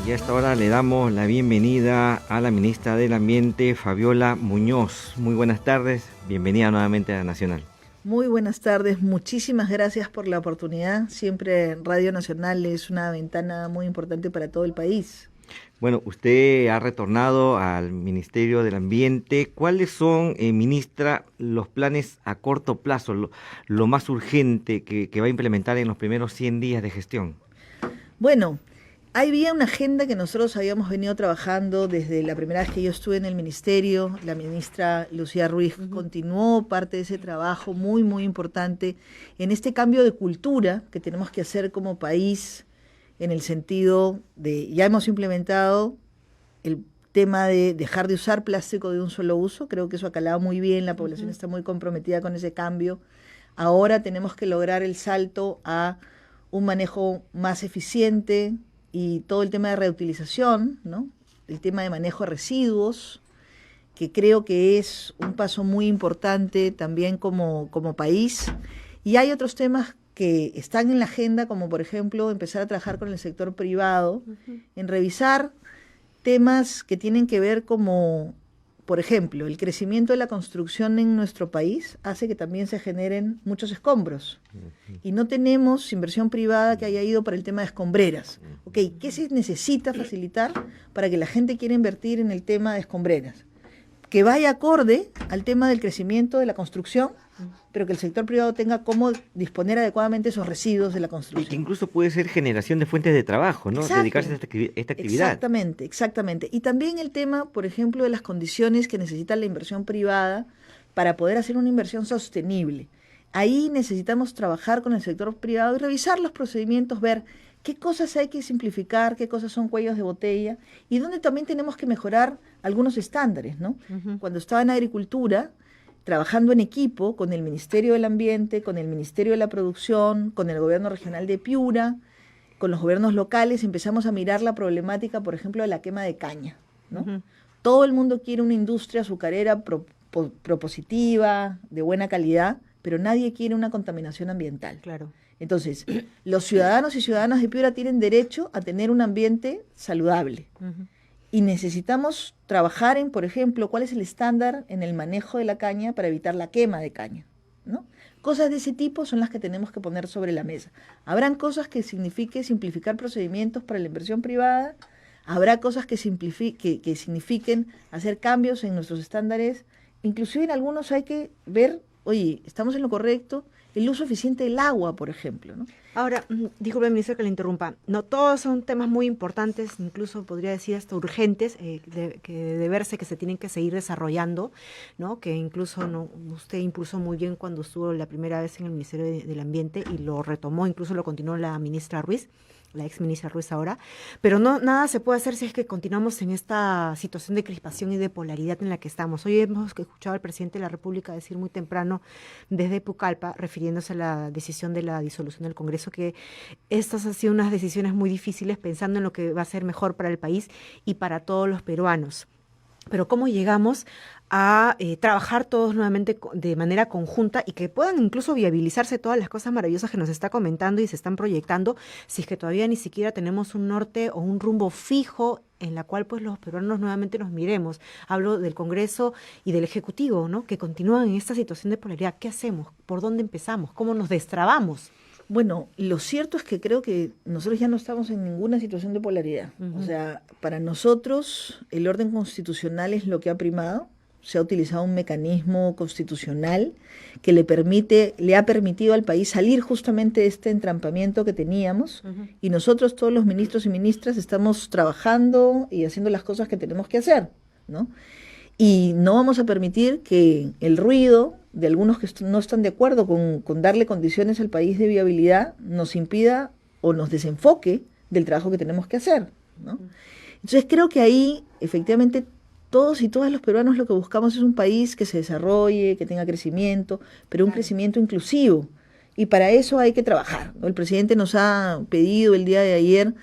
Y a esta hora le damos la bienvenida a la ministra del Ambiente, Fabiola Muñoz. Muy buenas tardes, bienvenida nuevamente a Nacional. Muy buenas tardes, muchísimas gracias por la oportunidad. Siempre Radio Nacional es una ventana muy importante para todo el país. Bueno, usted ha retornado al Ministerio del Ambiente. ¿Cuáles son, ministra, los planes a corto plazo, lo más urgente que va a implementar en los primeros 100 días de gestión? Bueno, había una agenda que nosotros habíamos venido trabajando desde la primera vez que yo estuve en el ministerio. La ministra Lucía Ruiz continuó parte de ese trabajo muy, muy importante en este cambio de cultura que tenemos que hacer como país, en el sentido de, ya hemos implementado el tema de dejar de usar plástico de un solo uso. Creo que eso ha calado muy bien, la población está muy comprometida con ese cambio. Ahora tenemos que lograr el salto a un manejo más eficiente, y todo el tema de reutilización, ¿no? El tema de manejo de residuos, que creo que es un paso muy importante también como país. Y hay otros temas que están en la agenda, como por ejemplo empezar a trabajar con el sector privado, en revisar temas que tienen que ver como, por ejemplo, el crecimiento de la construcción en nuestro país hace que también se generen muchos escombros. Y no tenemos inversión privada que haya ido para el tema de escombreras. ¿Qué se necesita facilitar para que la gente quiera invertir en el tema de escombreras? Que vaya acorde al tema del crecimiento de la construcción, pero que el sector privado tenga cómo disponer adecuadamente esos residuos de la construcción. Y que incluso puede ser generación de fuentes de trabajo, ¿no? Exacto. Dedicarse a esta actividad. Exactamente. Y también el tema, por ejemplo, de las condiciones que necesita la inversión privada para poder hacer una inversión sostenible. Ahí necesitamos trabajar con el sector privado y revisar los procedimientos, ver qué cosas hay que simplificar, qué cosas son cuellos de botella y dónde también tenemos que mejorar algunos estándares, ¿no? Cuando estaba en agricultura, trabajando en equipo con el Ministerio del Ambiente, con el Ministerio de la Producción, con el Gobierno Regional de Piura, con los gobiernos locales, empezamos a mirar la problemática, por ejemplo, de la quema de caña, ¿no? Todo el mundo quiere una industria azucarera propositiva, de buena calidad, pero nadie quiere una contaminación ambiental. Claro. Entonces, los ciudadanos y ciudadanas de Piura tienen derecho a tener un ambiente saludable. Y necesitamos trabajar en, por ejemplo, cuál es el estándar en el manejo de la caña para evitar la quema de caña, ¿no? Cosas de ese tipo son las que tenemos que poner sobre la mesa. Habrán cosas que signifique simplificar procedimientos para la inversión privada, habrá cosas que signifiquen hacer cambios en nuestros estándares, inclusive en algunos hay que ver, oye, estamos en lo correcto, el uso eficiente del agua, por ejemplo, ¿no? Ahora, disculpe, ministra, que le interrumpa. No, todos son temas muy importantes, incluso podría decir hasta urgentes, que de verse que se tienen que seguir desarrollando, ¿no? Que incluso usted impulsó muy bien cuando estuvo la primera vez en el Ministerio del Ambiente y lo retomó, incluso lo continuó la ministra Ruiz, la ex ministra Ruiz ahora, pero nada se puede hacer si es que continuamos en esta situación de crispación y de polaridad en la que estamos. Hoy hemos escuchado al presidente de la República decir muy temprano desde Pucallpa, refiriéndose a la decisión de la disolución del Congreso, que estas han sido unas decisiones muy difíciles pensando en lo que va a ser mejor para el país y para todos los peruanos. Pero ¿cómo llegamos a trabajar todos nuevamente de manera conjunta y que puedan incluso viabilizarse todas las cosas maravillosas que nos está comentando y se están proyectando, si es que todavía ni siquiera tenemos un norte o un rumbo fijo en la cual pues los peruanos nuevamente nos miremos? Hablo del Congreso y del Ejecutivo, ¿no? Que continúan en esta situación de polaridad. ¿Qué hacemos? ¿Por dónde empezamos? ¿Cómo nos destrabamos? Bueno, lo cierto es que creo que nosotros ya no estamos en ninguna situación de polaridad. O sea, para nosotros el orden constitucional es lo que ha primado. Se ha utilizado un mecanismo constitucional que le ha permitido al país salir justamente de este entrampamiento que teníamos, y nosotros, todos los ministros y ministras, estamos trabajando y haciendo las cosas que tenemos que hacer, ¿no? Y no vamos a permitir que el ruido de algunos que no están de acuerdo con darle condiciones al país de viabilidad nos impida o nos desenfoque del trabajo que tenemos que hacer, ¿no? Entonces creo que ahí efectivamente todos y todas los peruanos lo que buscamos es un país que se desarrolle, que tenga crecimiento, pero un crecimiento inclusivo. Y para eso hay que trabajar, ¿no? El presidente nos ha pedido el día de ayer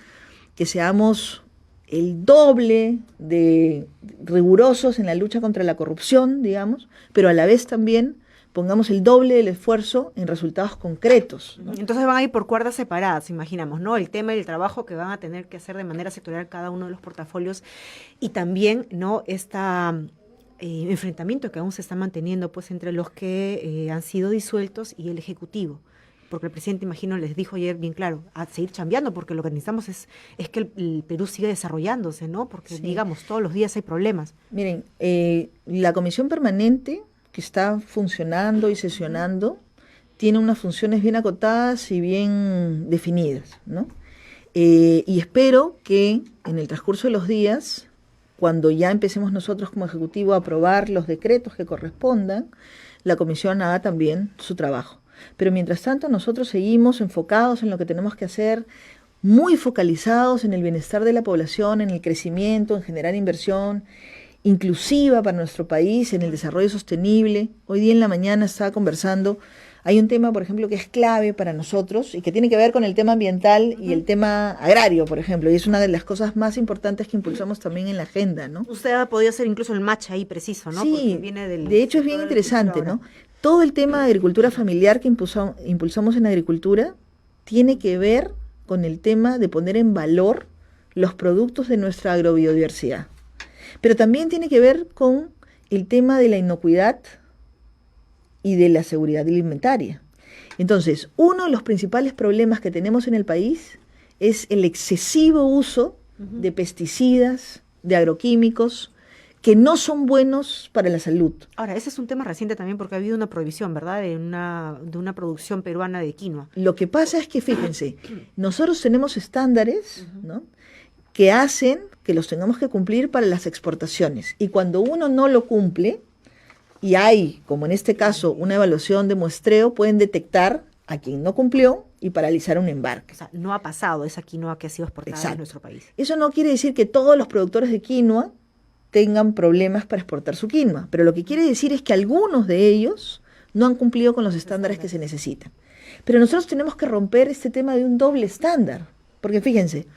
que seamos el doble de rigurosos en la lucha contra la corrupción, digamos, pero a la vez también pongamos el doble del esfuerzo en resultados concretos, ¿no? Entonces van a ir por cuerdas separadas, imaginamos, ¿no? El tema y el trabajo que van a tener que hacer de manera sectorial cada uno de los portafolios y también, ¿no? Enfrentamiento que aún se está manteniendo pues entre los que han sido disueltos y el Ejecutivo. Porque el presidente, imagino, les dijo ayer bien claro, a seguir chambeando, porque lo que necesitamos es que el Perú siga desarrollándose, ¿no? Porque, Sí. digamos, todos los días hay problemas. Miren, la comisión permanente que está funcionando y sesionando tiene unas funciones bien acotadas y bien definidas, ¿no? Y espero que en el transcurso de los días, cuando ya empecemos nosotros como Ejecutivo a aprobar los decretos que correspondan, la comisión haga también su trabajo. Pero mientras tanto nosotros seguimos enfocados en lo que tenemos que hacer, muy focalizados en el bienestar de la población, en el crecimiento, en generar inversión inclusiva para nuestro país, en el desarrollo sostenible. Hoy día en la mañana estaba conversando, hay un tema, por ejemplo, que es clave para nosotros y que tiene que ver con el tema ambiental y el tema agrario, por ejemplo, y es una de las cosas más importantes que impulsamos también en la agenda, ¿no? Usted ha podido hacer incluso el match ahí preciso, ¿no? Sí, Porque viene de hecho es bien interesante, ¿no? Todo el tema de agricultura familiar que impulsamos en agricultura tiene que ver con el tema de poner en valor los productos de nuestra agrobiodiversidad. Pero también tiene que ver con el tema de la inocuidad y de la seguridad alimentaria. Entonces, uno de los principales problemas que tenemos en el país es el excesivo uso de pesticidas, de agroquímicos, que no son buenos para la salud. Ahora, ese es un tema reciente también porque ha habido una prohibición, ¿verdad?, de una producción peruana de quinoa. Lo que pasa es que, fíjense, nosotros tenemos estándares, ¿no?, que hacen que los tengamos que cumplir para las exportaciones. Y cuando uno no lo cumple, y hay, como en este caso, una evaluación de muestreo, pueden detectar a quien no cumplió y paralizar un embarque. O sea, no ha pasado esa quinoa que ha sido exportada Exacto. en nuestro país. Eso no quiere decir que todos los productores de quinoa tengan problemas para exportar su quinoa, pero lo que quiere decir es que algunos de ellos no han cumplido con los estándares que se necesitan. Pero nosotros tenemos que romper este tema de un doble estándar, porque fíjense,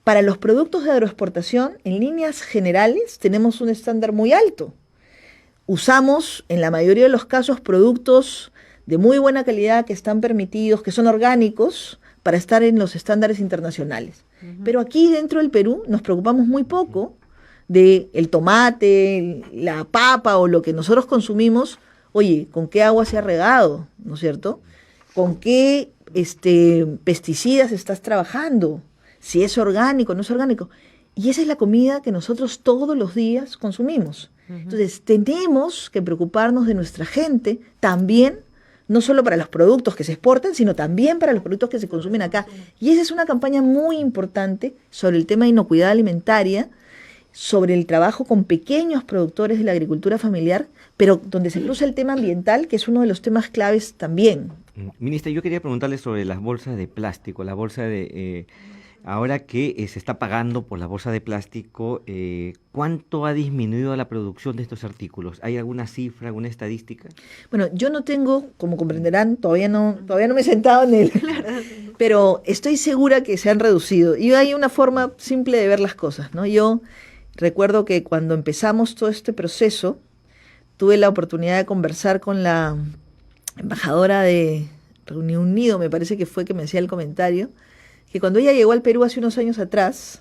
para los productos de agroexportación, en líneas generales, tenemos un estándar muy alto. Usamos, en la mayoría de los casos, productos de muy buena calidad que están permitidos, que son orgánicos, para estar en los estándares internacionales. Pero aquí dentro del Perú nos preocupamos muy poco de el tomate, la papa o lo que nosotros consumimos. Oye, ¿con qué agua se ha regado? ¿No es cierto? ¿Con qué pesticidas estás trabajando? Si es orgánico, no es orgánico. Y esa es la comida que nosotros todos los días consumimos. Entonces, tenemos que preocuparnos de nuestra gente también, no solo para los productos que se exportan, sino también para los productos que se consumen acá. Y esa es una campaña muy importante sobre el tema de inocuidad alimentaria, sobre el trabajo con pequeños productores de la agricultura familiar, pero donde se cruza el tema ambiental, que es uno de los temas claves también. Ministra, yo quería preguntarle sobre las bolsas de plástico, la bolsa de... ahora que se está pagando por la bolsa de plástico, ¿cuánto ha disminuido la producción de estos artículos? ¿Hay alguna cifra, alguna estadística? Bueno, yo no tengo, como comprenderán, todavía no me he sentado en él, pero estoy segura que se han reducido. Y hay una forma simple de ver las cosas, ¿no? Yo recuerdo que cuando empezamos todo este proceso, tuve la oportunidad de conversar con la embajadora de Reino Unido, me parece que fue que me hacía el comentario, que cuando ella llegó al Perú hace unos años atrás,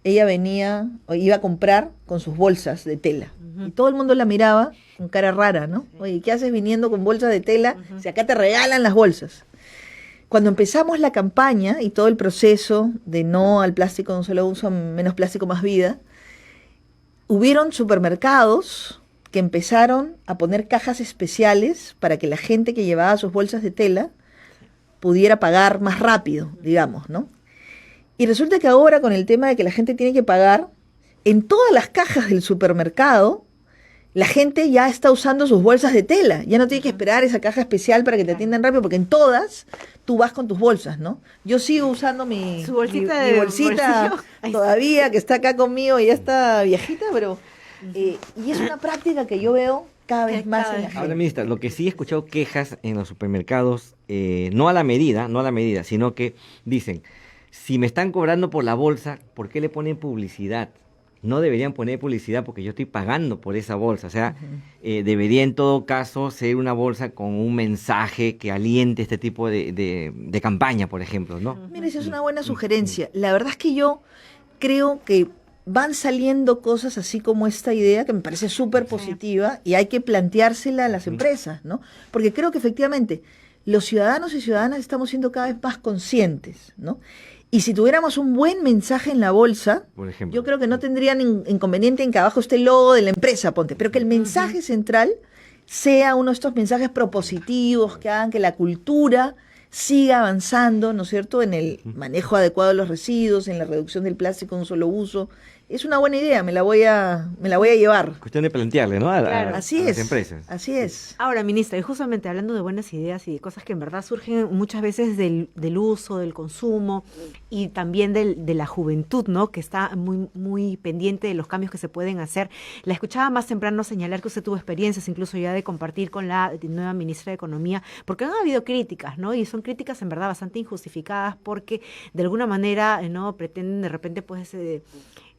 ella iba a comprar con sus bolsas de tela. Y todo el mundo la miraba con cara rara, ¿no? Oye, ¿qué haces viniendo con bolsas de tela si acá te regalan las bolsas? Cuando empezamos la campaña y todo el proceso de no al plástico de un solo uso, menos plástico, más vida, hubieron supermercados que empezaron a poner cajas especiales para que la gente que llevaba sus bolsas de tela pudiera pagar más rápido, digamos, ¿no? Y resulta que ahora con el tema de que la gente tiene que pagar, en todas las cajas del supermercado, la gente ya está usando sus bolsas de tela. Ya no tiene que esperar esa caja especial para que te atiendan rápido, porque en todas tú vas con tus bolsas, ¿no? Yo sigo usando mi bolsita todavía, que está acá conmigo y ya está viejita, pero... y es una práctica que yo veo cada vez más en la gente. Ahora, ministra, lo que sí he escuchado quejas en los supermercados, no a la medida, sino que dicen, si me están cobrando por la bolsa, ¿por qué le ponen publicidad? no deberían poner publicidad porque yo estoy pagando por esa bolsa. O sea, debería en todo caso ser una bolsa con un mensaje que aliente este tipo de campaña, por ejemplo, ¿no? Mira, esa es una buena sugerencia. La verdad es que yo creo que van saliendo cosas así como esta idea que me parece súper positiva y hay que planteársela a las empresas, ¿no? Porque creo que efectivamente los ciudadanos y ciudadanas estamos siendo cada vez más conscientes, ¿no? Y si tuviéramos un buen mensaje en la bolsa, Por ejemplo. yo creo que no tendrían inconveniente en que abajo esté el logo de la empresa, ponte, pero que el mensaje central sea uno de estos mensajes propositivos que hagan que la cultura siga avanzando, ¿no es cierto?, en el manejo adecuado de los residuos, en la reducción del plástico de un solo uso. Es una buena idea, me la voy a llevar. Cuestión de plantearle, ¿no? Claro. Así a las es, empresas. así es. Ahora, ministra, y justamente hablando de buenas ideas y de cosas que en verdad surgen muchas veces del uso, del consumo y también de la juventud, ¿no? Que está muy, muy pendiente de los cambios que se pueden hacer. La escuchaba más temprano señalar que usted tuvo experiencias, incluso ya de compartir con la nueva ministra de Economía, porque han habido críticas, ¿no? Y son críticas en verdad bastante injustificadas porque de alguna manera, ¿no? Pretenden de repente, pues,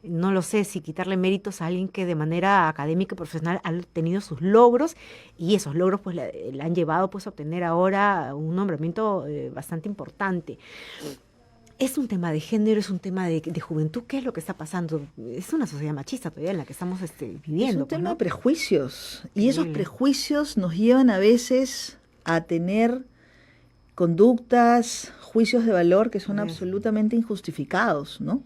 no lo sé, si quitarle méritos a alguien que de manera académica y profesional ha tenido sus logros y esos logros pues le han llevado pues a obtener ahora un nombramiento bastante importante. Es un tema de género, es un tema de juventud. ¿Qué es lo que está pasando? Es una sociedad machista todavía en la que estamos viviendo. Es un tema ¿no? de prejuicios y Sí. esos prejuicios nos llevan a veces a tener conductas, juicios de valor que son Sí. absolutamente injustificados, ¿no?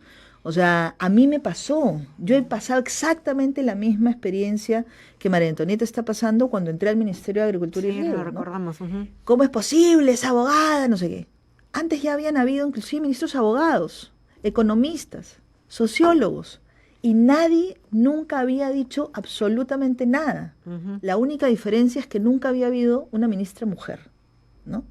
O sea, a mí me pasó, yo he pasado exactamente la misma experiencia que María Antonieta está pasando cuando entré al Ministerio de Agricultura y Sí, Riego, lo ¿no? recordamos. Ujú. ¿Cómo es posible? Es abogada, no sé qué. Antes ya habían habido inclusive ministros abogados, economistas, sociólogos, y nadie nunca había dicho absolutamente nada. Ujú. La única diferencia es que nunca había habido una ministra mujer, ¿no?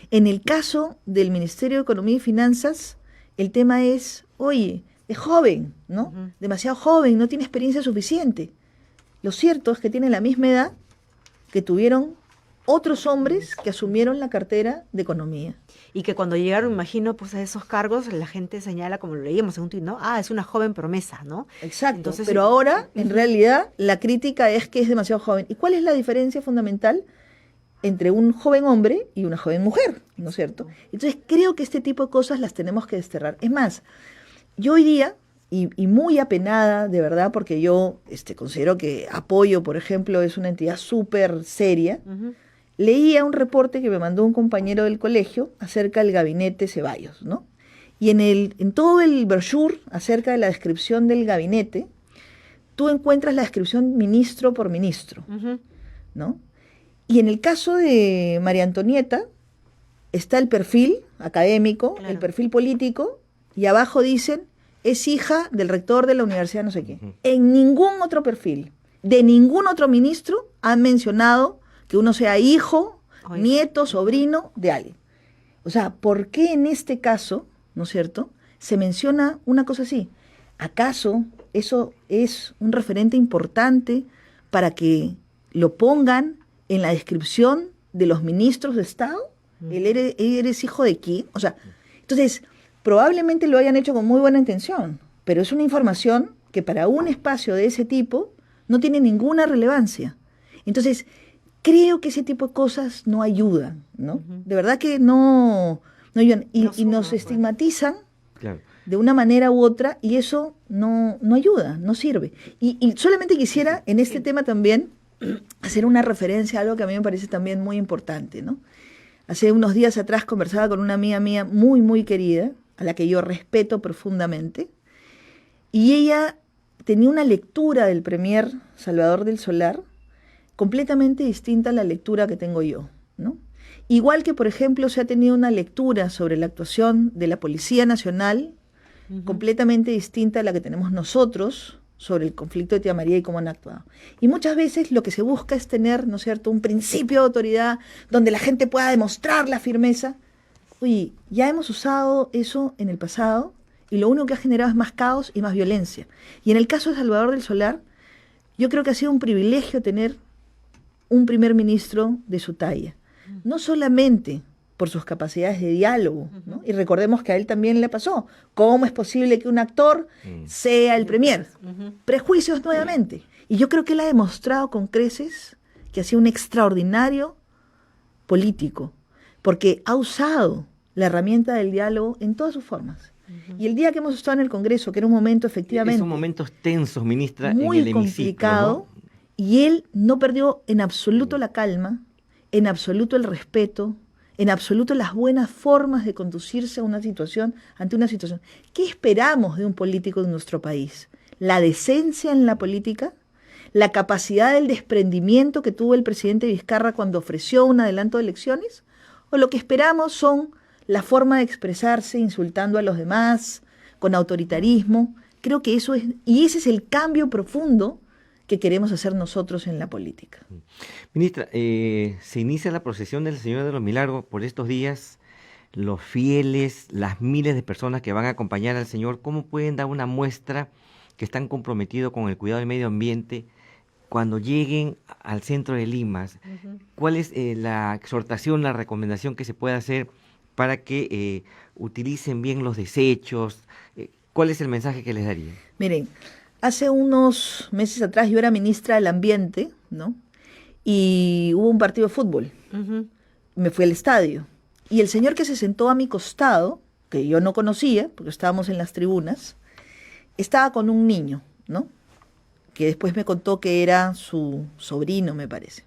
En el caso del Ministerio de Economía y Finanzas, el tema es, oye, es joven, ¿no? Ujú. Demasiado joven, no tiene experiencia suficiente. Lo cierto es que tiene la misma edad que tuvieron otros hombres que asumieron la cartera de Economía. Y que cuando llegaron, imagino, pues a esos cargos, la gente señala, como lo leíamos en un tuit, ¿no? Ah, es una joven promesa, ¿no? Exacto. Entonces, pero ahora, en realidad, la crítica es que es demasiado joven. ¿Y cuál es la diferencia fundamental entre un joven hombre y una joven mujer? ¿No es cierto? Entonces, creo que este tipo de cosas las tenemos que desterrar. Es más, yo hoy día, y muy apenada, de verdad, porque yo considero que Apoyo, por ejemplo, es una entidad súper seria, Ujú. leía un reporte que me mandó un compañero del colegio acerca del gabinete Ceballos, ¿no? Y en todo el brochure acerca de la descripción del gabinete, tú encuentras la descripción ministro por ministro, Ujú. ¿no? Y en el caso de María Antonieta está el perfil académico, Claro. el perfil político, y abajo dicen, es hija del rector de la universidad no sé qué. En ningún otro perfil, de ningún otro ministro, han mencionado que uno sea hijo, Oye. nieto, sobrino de alguien. O sea, ¿por qué en este caso, ¿no es cierto?, se menciona una cosa así? ¿Acaso eso es un referente importante para que lo pongan en la descripción de los ministros de Estado? ¿Eres hijo de quién? O sea, entonces, probablemente lo hayan hecho con muy buena intención, pero es una información que para un espacio de ese tipo no tiene ninguna relevancia. Entonces, creo que ese tipo de cosas no ayudan, ¿no? De verdad que no ayudan. Y, No y nos suman, estigmatizan Claro. de una manera u otra y eso no ayuda, no sirve. Y solamente quisiera en este tema también hacer una referencia a algo que a mí me parece también muy importante, ¿no? Hace unos días atrás conversaba con una amiga mía muy, muy querida, a la que yo respeto profundamente, y ella tenía una lectura del premier Salvador del Solar completamente distinta a la lectura que tengo yo, ¿no? Igual que, por ejemplo, se ha tenido una lectura sobre la actuación de la Policía Nacional completamente distinta a la que tenemos nosotros sobre el conflicto de Tía María y cómo han actuado. Y muchas veces lo que se busca es tener, ¿no es cierto?, un principio de autoridad donde la gente pueda demostrar la firmeza. Oye, ya hemos usado eso en el pasado y lo único que ha generado es más caos y más violencia. Y en el caso de Salvador del Solar, yo creo que ha sido un privilegio tener un primer ministro de su talla. No solamente por sus capacidades de diálogo, ¿no? Y recordemos que a él también le pasó. ¿Cómo es posible que un actor sea el premier? Prejuicios nuevamente. Y yo creo que él ha demostrado con creces que ha sido un extraordinario político, porque ha usado la herramienta del diálogo en todas sus formas. Y el día que hemos estado en el Congreso, que era un momento efectivamente... Son momentos tensos, ministra, muy en el complicado, hemiciclo, ¿no? y él no perdió en absoluto la calma, en absoluto el respeto, en absoluto las buenas formas de conducirse a una situación, ante una situación. ¿Qué esperamos de un político de nuestro país? La decencia en la política, la capacidad del desprendimiento que tuvo el presidente Vizcarra cuando ofreció un adelanto de elecciones, o lo que esperamos son la forma de expresarse insultando a los demás, con autoritarismo. Creo que eso es, y ese es el cambio profundo que queremos hacer nosotros en la política. Ministra, se inicia la procesión del Señor de los Milagros por estos días. Los fieles, las miles de personas que van a acompañar al Señor, ¿cómo pueden dar una muestra que están comprometidos con el cuidado del medio ambiente cuando lleguen al centro de Lima? ¿Cuál es la exhortación, la recomendación que se puede hacer para que utilicen bien los desechos? ¿Cuál es el mensaje que les daría? Miren, hace unos meses atrás yo era ministra del Ambiente, ¿no? Y hubo un partido de fútbol. Me fui al estadio. Y el señor que se sentó a mi costado, que yo no conocía, porque estábamos en las tribunas, estaba con un niño, ¿no? Que después me contó que era su sobrino, me parece.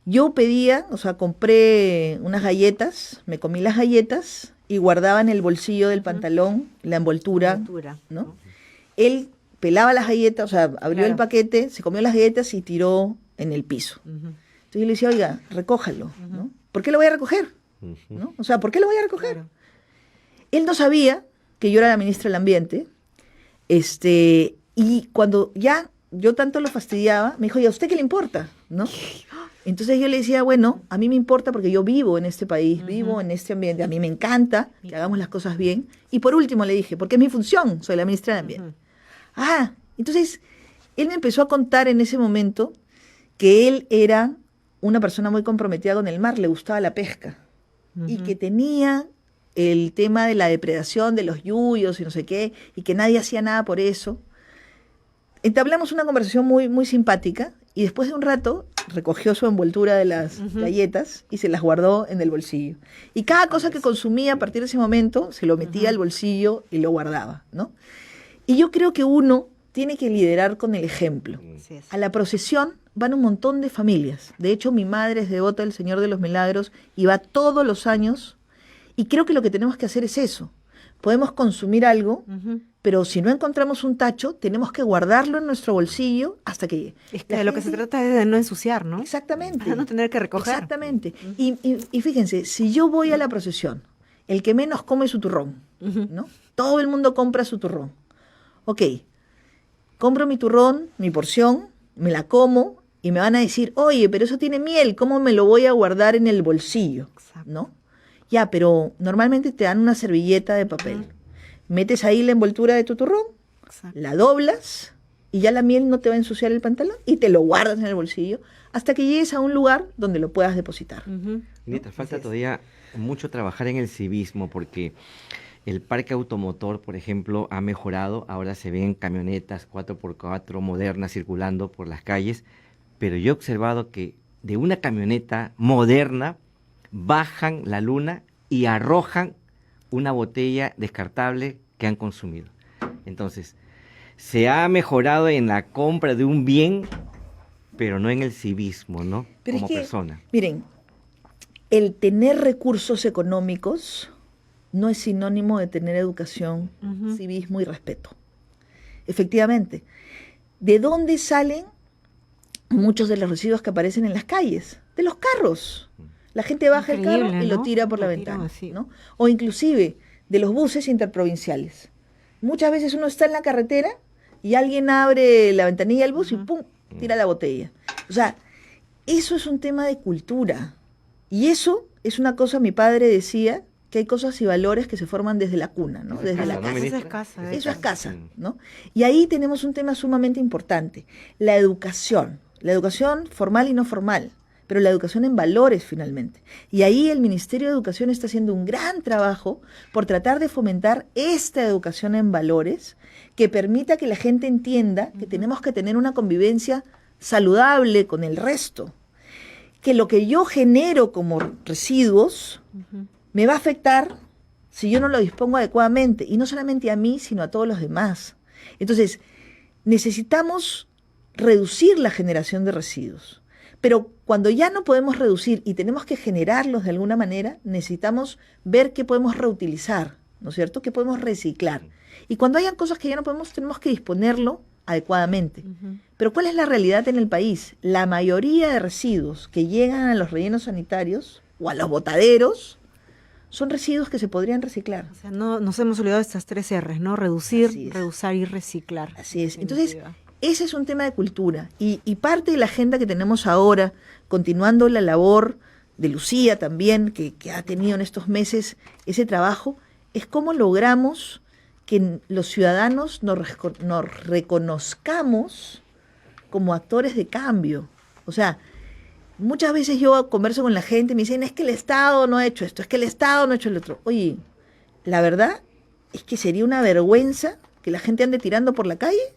Yo pedía, o sea, compré unas galletas, me comí las galletas y guardaba en el bolsillo del pantalón la envoltura, ¿no? Él pelaba las galletas, o sea, abrió el paquete, se comió las galletas y tiró en el piso. Entonces yo le decía, oiga, recójalo, ¿no? ¿Por qué lo voy a recoger? ¿No? O sea, ¿por qué lo voy a recoger? Claro. Él no sabía que yo era la ministra del Ambiente, y cuando ya yo tanto lo fastidiaba, me dijo, ¿y a usted qué le importa? ¿No? Entonces yo le decía, bueno, a mí me importa porque yo vivo en este país, vivo en este ambiente, a mí me encanta que hagamos las cosas bien. Y por último le dije, porque es mi función, soy la ministra del Ambiente. Entonces él me empezó a contar en ese momento que él era una persona muy comprometida con el mar, le gustaba la pesca, y que tenía el tema de la depredación de los yuyos y no sé qué, y que nadie hacía nada por eso. Entablamos una conversación muy, muy simpática, y después de un rato recogió su envoltura de las galletas y se las guardó en el bolsillo. Y cada cosa que consumía a partir de ese momento se lo metía al bolsillo y lo guardaba, ¿no? Y yo creo que uno tiene que liderar con el ejemplo. A la procesión van un montón de familias. De hecho, mi madre es devota del Señor de los Milagros y va todos los años. Y creo que lo que tenemos que hacer es eso. Podemos consumir algo, pero si no encontramos un tacho, tenemos que guardarlo en nuestro bolsillo hasta que llegue. Es que de lo que se trata es de no ensuciar, ¿no? Exactamente. De no tener que recoger. Exactamente. Y fíjense, si yo voy a la procesión, el que menos come su turrón, ¿no? Todo el mundo compra su turrón. Ok, compro mi turrón, mi porción, me la como y me van a decir, oye, pero eso tiene miel, ¿cómo me lo voy a guardar en el bolsillo? ¿No? Ya, pero normalmente te dan una servilleta de papel. Metes ahí la envoltura de tu turrón, la doblas y ya la miel no te va a ensuciar el pantalón y te lo guardas en el bolsillo hasta que llegues a un lugar donde lo puedas depositar. Neta, falta todavía mucho trabajar en el civismo porque el parque automotor, por ejemplo, ha mejorado. Ahora se ven camionetas 4x4 modernas circulando por las calles, pero yo he observado que de una camioneta moderna bajan la luna y arrojan una botella descartable que han consumido. Entonces, se ha mejorado en la compra de un bien, pero no en el civismo, ¿no? Pero como es que, persona. Miren, el tener recursos económicos no es sinónimo de tener educación, civismo y respeto. Efectivamente, ¿de dónde salen muchos de los residuos que aparecen en las calles? De los carros. La gente baja el carro y lo tira por la ventana, ¿no? O inclusive de los buses interprovinciales. Muchas veces uno está en la carretera y alguien abre la ventanilla del bus y ¡pum!, tira la botella. O sea, eso es un tema de cultura. Y eso es una cosa, mi padre decía, que hay cosas y valores que se forman desde la cuna, ¿no? Desde la casa. Eso es casa. Eso es casa, ¿no? Y ahí tenemos un tema sumamente importante, la educación formal y no formal. pero la educación en valores finalmente. Y ahí el Ministerio de Educación está haciendo un gran trabajo por tratar de fomentar esta educación en valores que permita que la gente entienda que tenemos que tener una convivencia saludable con el resto, que lo que yo genero como residuos me va a afectar si yo no lo dispongo adecuadamente, y no solamente a mí, sino a todos los demás. Entonces, necesitamos reducir la generación de residuos, pero cuando ya no podemos reducir y tenemos que generarlos de alguna manera, necesitamos ver qué podemos reutilizar, ¿no es cierto?, qué podemos reciclar. Y cuando hayan cosas que ya no podemos, tenemos que disponerlo adecuadamente. Pero ¿cuál es la realidad en el país? La mayoría de residuos que llegan a los rellenos sanitarios o a los botaderos son residuos que se podrían reciclar. O sea, no nos hemos olvidado de estas 3 R's, ¿no? Reducir, reusar y reciclar. Así es. Entonces, ese es un tema de cultura. Y parte de la agenda que tenemos ahora, continuando la labor de Lucía también, que ha tenido en estos meses ese trabajo, es cómo logramos que los ciudadanos nos reconozcamos como actores de cambio. O sea, muchas veces yo converso con la gente y me dicen, es que el Estado no ha hecho esto, es que el Estado no ha hecho el otro. Oye, la verdad es que sería una vergüenza que la gente ande tirando por la calle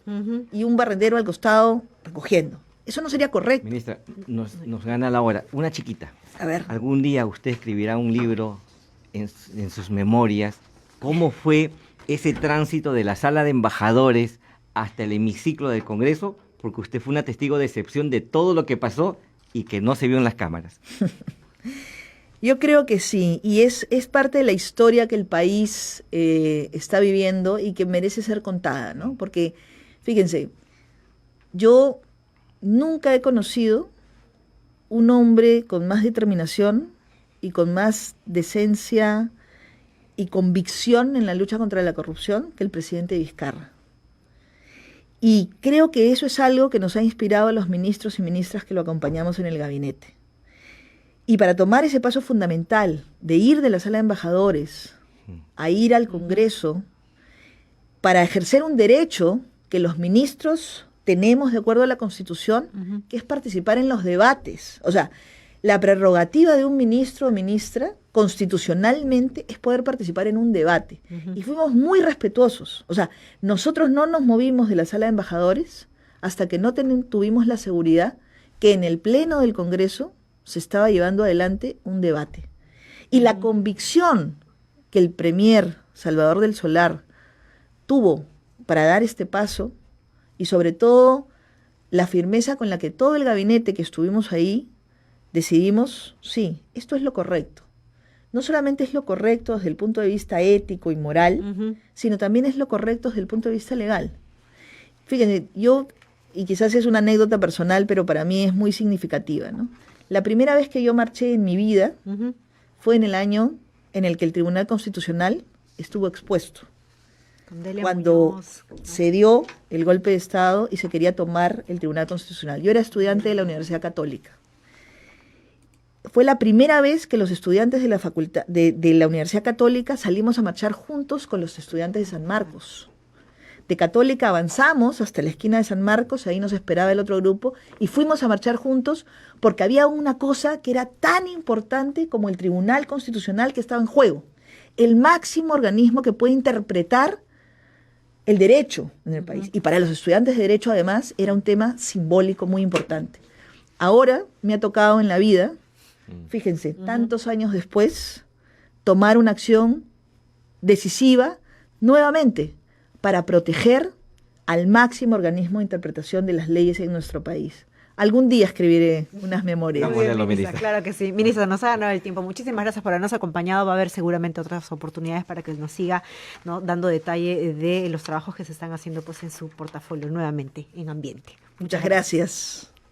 y un barrendero al costado recogiendo. Eso no sería correcto. Ministra, nos gana la hora. Una chiquita. A ver. Algún día usted escribirá un libro en sus memorias. ¿Cómo fue ese tránsito de la sala de embajadores hasta el hemiciclo del Congreso? Porque usted fue una testigo de excepción de todo lo que pasó y que no se vio en las cámaras. Yo creo que sí, y es parte de la historia que el país está viviendo y que merece ser contada, ¿no? Porque, fíjense, yo nunca he conocido un hombre con más determinación y con más decencia y convicción en la lucha contra la corrupción que el presidente Vizcarra. Y creo que eso es algo que nos ha inspirado a los ministros y ministras que lo acompañamos en el gabinete. Y para tomar ese paso fundamental de ir de la sala de embajadores a ir al Congreso, para ejercer un derecho que los ministros tenemos de acuerdo a la Constitución, que es participar en los debates. O sea, la prerrogativa de un ministro o ministra constitucionalmente es poder participar en un debate. Y fuimos muy respetuosos. O sea, nosotros no nos movimos de la sala de embajadores hasta que no tuvimos la seguridad que en el Pleno del Congreso se estaba llevando adelante un debate. Y la convicción que el premier Salvador del Solar tuvo para dar este paso, y sobre todo la firmeza con la que todo el gabinete que estuvimos ahí decidimos, sí, esto es lo correcto. No solamente es lo correcto desde el punto de vista ético y moral, sino también es lo correcto desde el punto de vista legal. Fíjense, yo, y quizás es una anécdota personal, pero para mí es muy significativa, ¿no? La primera vez que yo marché en mi vida fue en el año en el que el Tribunal Constitucional estuvo expuesto. Cuando se dio el golpe de Estado y se quería tomar el Tribunal Constitucional. Yo era estudiante de la Universidad Católica. Fue la primera vez que los estudiantes de la facultad de la Universidad Católica salimos a marchar juntos con los estudiantes de San Marcos. De Católica avanzamos hasta la esquina de San Marcos, ahí nos esperaba el otro grupo, y fuimos a marchar juntos porque había una cosa que era tan importante como el Tribunal Constitucional que estaba en juego. El máximo organismo que puede interpretar el derecho en el país. Y para los estudiantes de Derecho, además, era un tema simbólico muy importante. Ahora me ha tocado en la vida, fíjense, tantos años después, tomar una acción decisiva nuevamente para proteger al máximo organismo de interpretación de las leyes en nuestro país. Algún día escribiré unas memorias. Muy bien, ministra, claro que sí. Ministra, nos ha ganado el tiempo. Muchísimas gracias por habernos acompañado. Va a haber seguramente otras oportunidades para que nos siga, ¿no?, dando detalle de los trabajos que se están haciendo pues en su portafolio nuevamente en ambiente. Muchas gracias.